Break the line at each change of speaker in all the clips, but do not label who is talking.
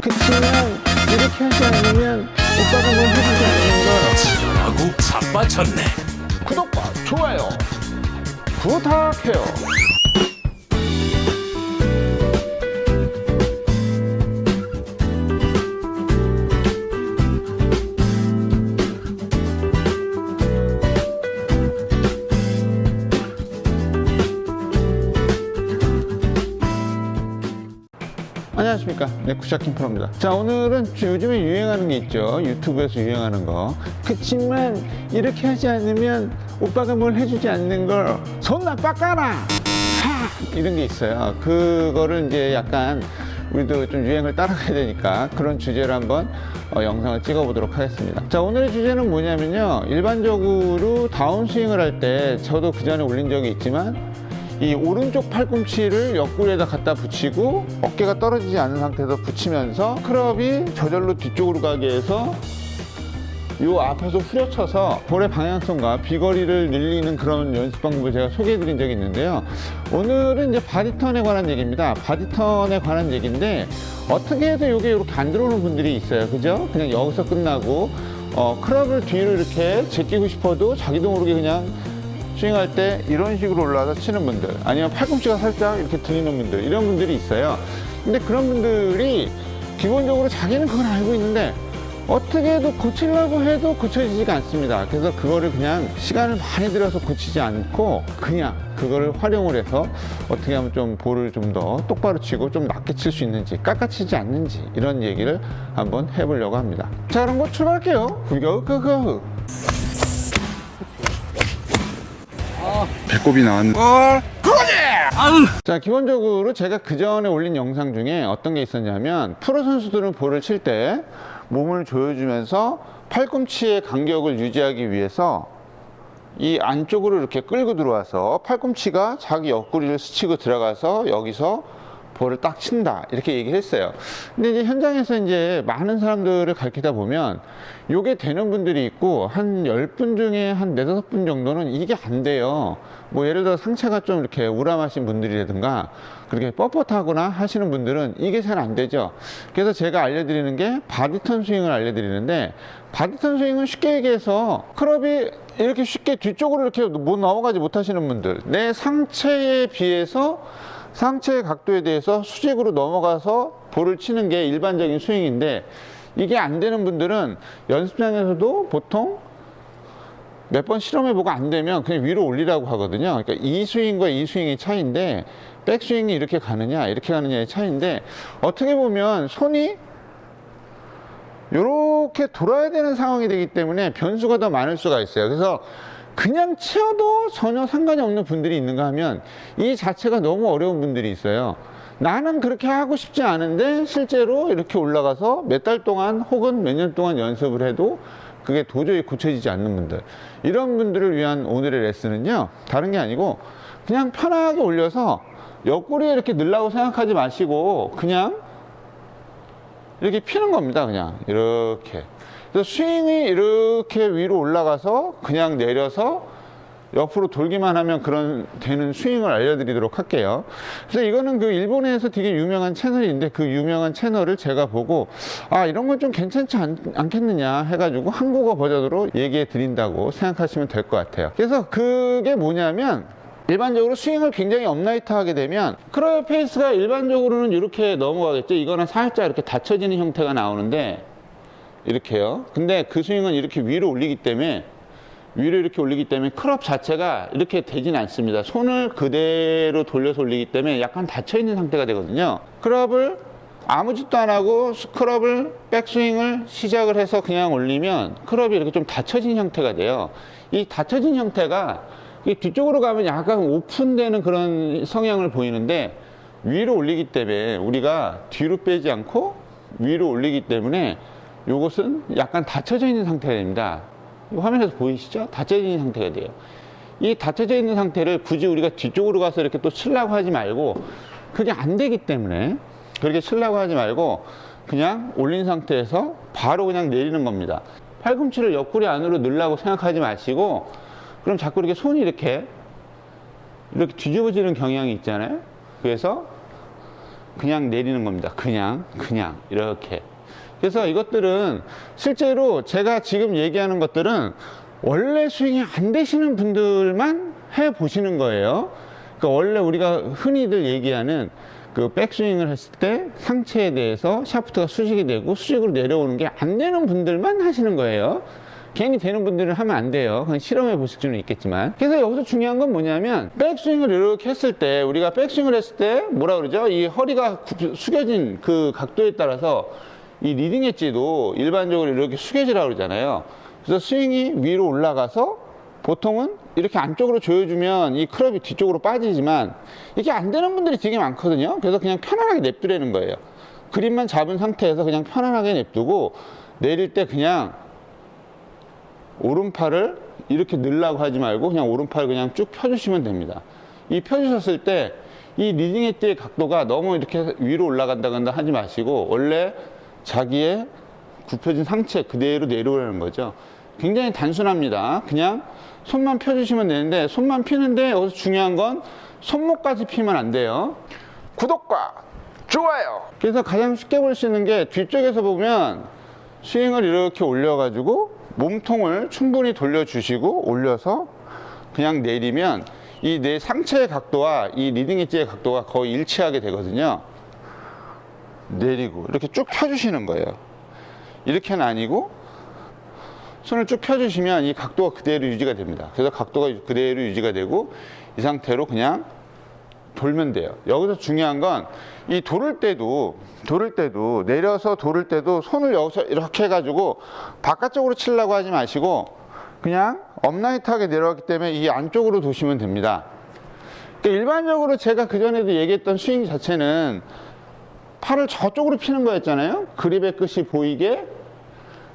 그치만 이렇게 하지 않으면 오빠가 뭘 해주지 않는 걸.
지랄하고 자빠쳤네.
구독과 좋아요 부탁해요. 안녕하십니까. 네, 구샤킹 프로입니다. 자, 오늘은 요즘에 유행하는 게 있죠. 유튜브에서 유행하는 거. 그치만 이렇게 하지 않으면 오빠가 뭘 해주지 않는 걸 손 나빠까라 이런 게 있어요. 그거를 이제 약간 우리도 좀 유행을 따라가야 되니까 그런 주제로 한번 영상을 찍어 보도록 하겠습니다. 자, 오늘의 주제는 뭐냐면요, 일반적으로 다운스윙을 할 때 저도 그 전에 올린 적이 있지만 이 오른쪽 팔꿈치를 옆구리에다 갖다 붙이고 어깨가 떨어지지 않은 상태에서 붙이면서 클럽이 저절로 뒤쪽으로 가게 해서 요 앞에서 후려쳐서 볼의 방향성과 비거리를 늘리는 그런 연습 방법을 제가 소개해 드린 적이 있는데요. 오늘은 이제 바디턴에 관한 얘기입니다. 바디턴에 관한 얘기인데 어떻게 해도 이게 이렇게 안 들어오는 분들이 있어요. 그죠? 그냥 여기서 끝나고 클럽을 뒤로 이렇게 제끼고 싶어도 자기도 모르게 그냥 스윙할 때 이런 식으로 올라와서 치는 분들, 아니면 팔꿈치가 살짝 이렇게 들리는 분들, 이런 분들이 있어요. 근데 그런 분들이 기본적으로 자기는 그걸 알고 있는데 어떻게 해도 고치려고 해도 고쳐지지가 않습니다. 그래서 그거를 그냥 시간을 많이 들여서 고치지 않고 그냥 그거를 활용을 해서 어떻게 하면 좀 볼을 좀 더 똑바로 치고 좀 낮게 칠 수 있는지, 깎아치지 않는지, 이런 얘기를 한번 해보려고 합니다. 자, 그럼 뭐 출발할게요. 구겨구겨.
배꼽이 나왔네.
자, 기본적으로 제가 그 전에 올린 영상 중에 어떤 게 있었냐면, 프로 선수들은 볼을 칠 때 몸을 조여주면서 팔꿈치의 간격을 유지하기 위해서 이 안쪽으로 이렇게 끌고 들어와서 팔꿈치가 자기 옆구리를 스치고 들어가서 여기서 볼을 딱 친다, 이렇게 얘기를 했어요. 근데 이제 현장에서 이제 많은 사람들을 가르치다 보면 요게 되는 분들이 있고, 한 10분 중에 한 4, 5분 정도는 이게 안 돼요. 뭐 예를 들어 상체가 좀 이렇게 우람하신 분들이라든가 그렇게 뻣뻣하거나 하시는 분들은 이게 잘 안 되죠. 그래서 제가 알려드리는 게 바디턴 스윙을 알려드리는데, 바디턴 스윙은 쉽게 얘기해서 클럽이 이렇게 쉽게 뒤쪽으로 이렇게 못 넘어가지 못하시는 분들, 내 상체에 비해서 상체의 각도에 대해서 수직으로 넘어가서 볼을 치는 게 일반적인 스윙인데, 이게 안 되는 분들은 연습장에서도 보통 몇 번 실험해보고 안 되면 그냥 위로 올리라고 하거든요. 그러니까 이 스윙과 이 스윙의 차이인데, 백스윙이 이렇게 가느냐 이렇게 가느냐의 차이인데, 어떻게 보면 손이 이렇게 돌아야 되는 상황이 되기 때문에 변수가 더 많을 수가 있어요. 그래서 그냥 치어도 전혀 상관이 없는 분들이 있는가 하면 이 자체가 너무 어려운 분들이 있어요. 나는 그렇게 하고 싶지 않은데 실제로 이렇게 올라가서 몇 달 동안 혹은 몇 년 동안 연습을 해도 그게 도저히 고쳐지지 않는 분들, 이런 분들을 위한 오늘의 레슨은요, 다른 게 아니고 그냥 편하게 올려서 옆구리에 이렇게 넣으려고 생각하지 마시고 그냥 이렇게 피는 겁니다. 그냥 이렇게. 그래서 스윙이 이렇게 위로 올라가서 그냥 내려서 옆으로 돌기만 하면 그런 되는 스윙을 알려드리도록 할게요. 그래서 이거는 그 일본에서 되게 유명한 채널인데, 그 유명한 채널을 제가 보고 아, 이런 건 좀 괜찮지 않겠느냐 해가지고 한국어 버전으로 얘기해 드린다고 생각하시면 될 것 같아요. 그래서 그게 뭐냐면, 일반적으로 스윙을 굉장히 업라이트 하게 되면 클럽 페이스가 일반적으로는 이렇게 넘어가겠죠. 이거는 살짝 이렇게 닫혀지는 형태가 나오는데 이렇게요. 근데 그 스윙은 이렇게 위로 올리기 때문에 클럽 자체가 이렇게 되진 않습니다. 손을 그대로 돌려서 올리기 때문에 약간 닫혀 있는 상태가 되거든요. 클럽을 아무 짓도 안 하고 클럽을 백스윙을 시작을 해서 그냥 올리면 클럽이 이렇게 좀 닫혀진 형태가 돼요. 이 닫혀진 형태가 뒤쪽으로 가면 약간 오픈되는 그런 성향을 보이는데, 위로 올리기 때문에 우리가 뒤로 빼지 않고 위로 올리기 때문에 이것은 약간 닫혀져 있는 상태가 됩니다. 화면에서 보이시죠? 닫혀져 있는 상태가 돼요. 이 닫혀져 있는 상태를 굳이 우리가 뒤쪽으로 가서 이렇게 또 치려고 하지 말고, 그게 안 되기 때문에 그렇게 치려고 하지 말고 그냥 올린 상태에서 바로 그냥 내리는 겁니다. 팔꿈치를 옆구리 안으로 넣으려고 생각하지 마시고, 그럼 자꾸 이렇게 손이 이렇게 뒤집어지는 경향이 있잖아요. 그래서 그냥 내리는 겁니다. 그냥 이렇게. 그래서 이것들은 실제로 제가 지금 얘기하는 것들은 원래 스윙이 안 되시는 분들만 해 보시는 거예요. 그러니까 원래 우리가 흔히들 얘기하는 그 백스윙을 했을 때 상체에 대해서 샤프트가 수직이 되고 수직으로 내려오는 게 안 되는 분들만 하시는 거예요. 괜히 되는 분들은 하면 안 돼요. 그냥 실험해 보실 수는 있겠지만. 그래서 여기서 중요한 건 뭐냐면 백스윙을 이렇게 했을 때 우리가 백스윙을 했을 때 뭐라 그러죠? 이 허리가 숙여진 그 각도에 따라서 이 리딩 엣지도 일반적으로 이렇게 숙여지라고 그러잖아요. 그래서 스윙이 위로 올라가서 보통은 이렇게 안쪽으로 조여주면 이 클럽이 뒤쪽으로 빠지지만 이게 안 되는 분들이 되게 많거든요. 그래서 그냥 편안하게 냅두라는 거예요. 그립만 잡은 상태에서 그냥 편안하게 냅두고 내릴 때 그냥 오른팔을 이렇게 넣으려고 하지 말고 그냥 오른팔 그냥 쭉 펴주시면 됩니다. 이 펴주셨을 때 이 리딩 엣지의 각도가 너무 이렇게 위로 올라간다거나 하지 마시고 원래 자기의 굽혀진 상체 그대로 내려오라는 거죠. 굉장히 단순합니다. 그냥 손만 펴주시면 되는데 손만 피는데 여기서 중요한 건 손목까지 피면 안 돼요. 구독과 좋아요. 그래서 가장 쉽게 볼 수 있는 게 뒤쪽에서 보면 스윙을 이렇게 올려가지고 몸통을 충분히 돌려주시고 올려서 그냥 내리면 이 내 상체의 각도와 이 리딩 엣지의 각도가 거의 일치하게 되거든요. 내리고 이렇게 쭉 펴주시는 거예요. 이렇게는 아니고 손을 쭉 펴주시면 이 각도가 그대로 유지가 됩니다. 그래서 각도가 그대로 유지가 되고 이 상태로 그냥 돌면 돼요. 여기서 중요한 건 이 돌을 때도 내려서 돌을 때도 손을 여기서 이렇게 해가지고 바깥쪽으로 치려고 하지 마시고 그냥 업라이트하게 내려왔기 때문에 이 안쪽으로 도시면 됩니다. 그러니까 일반적으로 제가 그전에도 얘기했던 스윙 자체는 팔을 저쪽으로 피는 거였잖아요. 그립의 끝이 보이게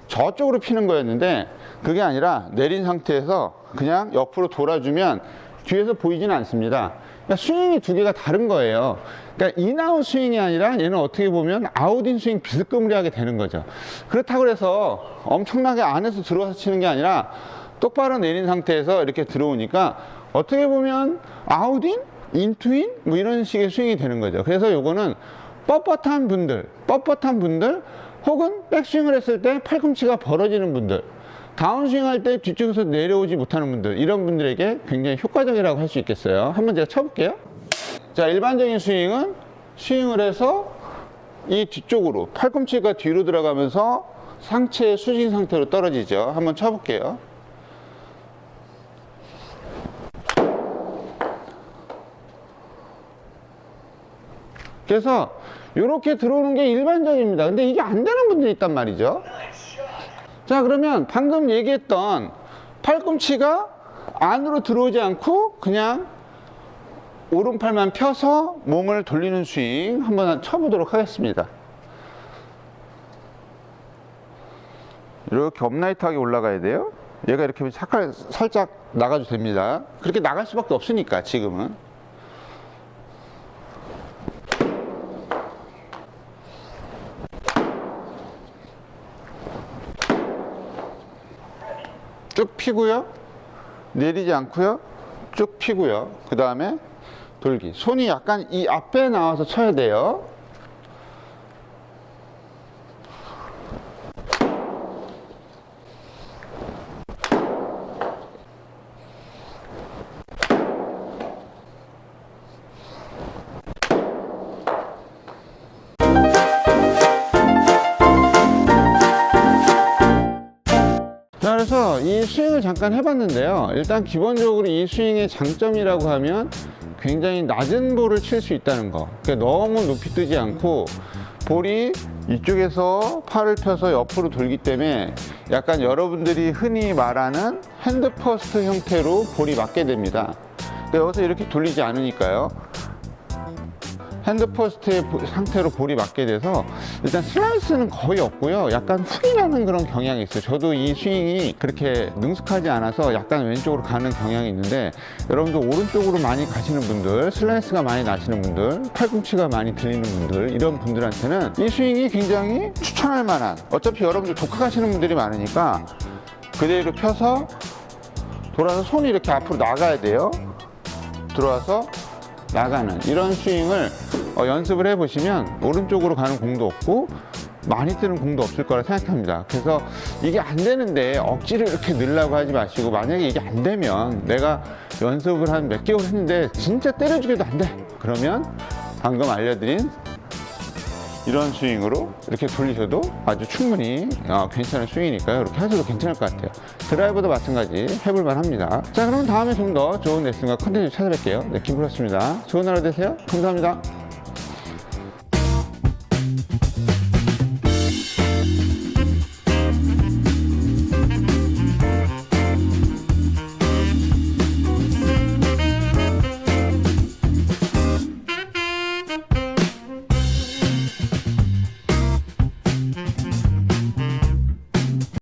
저쪽으로 피는 거였는데 그게 아니라 내린 상태에서 그냥 옆으로 돌아주면 뒤에서 보이지는 않습니다. 그러니까 스윙이 두 개가 다른 거예요. 그러니까 인아웃 스윙이 아니라 얘는 어떻게 보면 아웃인 스윙 비스무리하게 되는 거죠. 그렇다고 해서 엄청나게 안에서 들어와서 치는 게 아니라 똑바로 내린 상태에서 이렇게 들어오니까 어떻게 보면 아웃인? 인투인? 뭐 이런 식의 스윙이 되는 거죠. 그래서 요거는 뻣뻣한 분들 혹은 백스윙을 했을 때 팔꿈치가 벌어지는 분들, 다운스윙 할 때 뒤쪽에서 내려오지 못하는 분들, 이런 분들에게 굉장히 효과적이라고 할 수 있겠어요. 한번 제가 쳐볼게요. 자, 일반적인 스윙은 스윙을 해서 이 뒤쪽으로 팔꿈치가 뒤로 들어가면서 상체의 수직 상태로 떨어지죠. 한번 쳐볼게요. 그래서 이렇게 들어오는 게 일반적입니다. 근데 이게 안 되는 분들이 있단 말이죠. 자, 그러면 방금 얘기했던 팔꿈치가 안으로 들어오지 않고 그냥 오른팔만 펴서 몸을 돌리는 스윙 한번 쳐보도록 하겠습니다. 이렇게 업라이트하게 올라가야 돼요. 얘가 이렇게 살짝 나가도 됩니다. 그렇게 나갈 수밖에 없으니까 지금은. 쭉 피고요. 내리지 않고요. 쭉 피고요. 그 다음에 돌기. 손이 약간 이 앞에 나와서 쳐야 돼요. 자, 그래서 이 스윙을 잠깐 해봤는데요. 일단 기본적으로 이 스윙의 장점이라고 하면 굉장히 낮은 볼을 칠 수 있다는 거. 그러니까 너무 높이 뜨지 않고 볼이 이쪽에서 팔을 펴서 옆으로 돌기 때문에 약간 여러분들이 흔히 말하는 핸드 퍼스트 형태로 볼이 맞게 됩니다. 근데 여기서 이렇게 돌리지 않으니까요. 핸드 퍼스트의 상태로 볼이 맞게 돼서 일단 슬라이스는 거의 없고요. 약간 훅이 나는 그런 경향이 있어요. 저도 이 스윙이 그렇게 능숙하지 않아서 약간 왼쪽으로 가는 경향이 있는데 여러분들 오른쪽으로 많이 가시는 분들, 슬라이스가 많이 나시는 분들, 팔꿈치가 많이 들리는 분들, 이런 분들한테는 이 스윙이 굉장히 추천할 만한, 어차피 여러분들 독학하시는 분들이 많으니까 그대로 펴서 돌아서 손이 이렇게 앞으로 나가야 돼요. 들어와서 나가는 이런 스윙을 연습을 해보시면 오른쪽으로 가는 공도 없고 많이 뜨는 공도 없을 거라 생각합니다. 그래서 이게 안 되는데 억지로 이렇게 넣으려고 하지 마시고, 만약에 이게 안 되면 내가 연습을 한 몇 개월 했는데 진짜 때려주기도 안 돼, 그러면 방금 알려드린 이런 스윙으로 이렇게 돌리셔도 아주 충분히 괜찮은 스윙이니까요. 이렇게 하셔도 괜찮을 것 같아요. 드라이버도 마찬가지 해볼만 합니다. 자, 그럼 다음에 좀 더 좋은 레슨과 컨텐츠 찾아뵐게요. 네, 김프로였습니다. 좋은 하루 되세요. 감사합니다.